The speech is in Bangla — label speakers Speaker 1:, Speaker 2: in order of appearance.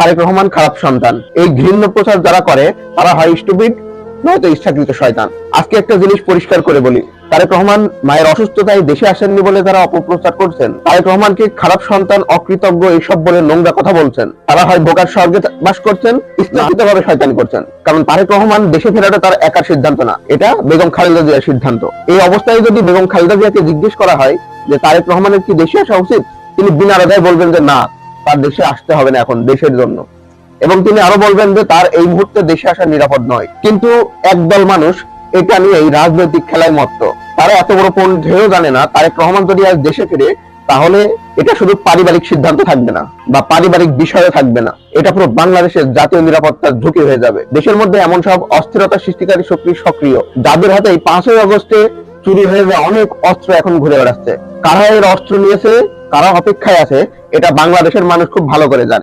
Speaker 1: তারেক রহমান খারাপ সন্তান। এই ঘৃণ্য প্রচার যারা করে তারা হয় স্টুপিড নয়তো ইচ্ছাকৃত শয়তান। আজকে একটা জিনিস পরিষ্কার করে বলি, তারেক রহমান মায়ের অসুস্থতায় দেশে আসেননি বলে যারা অপপ্রচার করছেন, তারেক রহমানকে খারাপ সন্তান, অকৃতজ্ঞ এইসব বলে নোংরা কথা বলছেন, তারা হয় বোকার স্বর্গে বাস করছেন, ইচ্ছাকৃত ভাবে শয়তানি করছেন। কারণ তারেক রহমান দেশে ফেরাটা তার একার সিদ্ধান্ত না, এটা বেগম খালেদা জিয়ার সিদ্ধান্ত। এই অবস্থায় যদি বেগম খালেদা জিয়াকে জিজ্ঞেস করা হয় যে তারেক রহমানের কি দেশে আসা উচিত, তিনি বিনা দ্বিধায় বলবেন যে না, তার দেশে আসতে হবে না এখন দেশের জন্য। এবং তিনি আরো বলবেন যে তার এই মুহূর্তে দেশে আসা নিরাপদ নয়। কিন্তু একদল মানুষ এটা নিয়ে এই রাজনৈতিক খেলায় মত্ত। তারা এত বড় পণ্ডিতও জানে না তারেক রহমান যদি আজ দেশে ফিরে, তাহলে এটা শুধু পারিবারিক সিদ্ধান্ত থাকবে না বা পারিবারিক বিষয়ে থাকবে না, এটা পুরো বাংলাদেশের জাতীয় নিরাপত্তার ঝুঁকি হয়ে যাবে। দেশের মধ্যে এমন সব অস্থিরতা সৃষ্টিকারী শক্তি সক্রিয়, যাদের হাতে এই 5ই আগস্টে চুরি হয়ে যাওয়া অনেক অস্ত্র এখন ঘুরে বেড়াচ্ছে। কারা এর অস্ত্র নিয়েছে, কারা অপেক্ষায় আছে, এটা বাংলাদেশের মানুষ খুব ভালো করে জানে।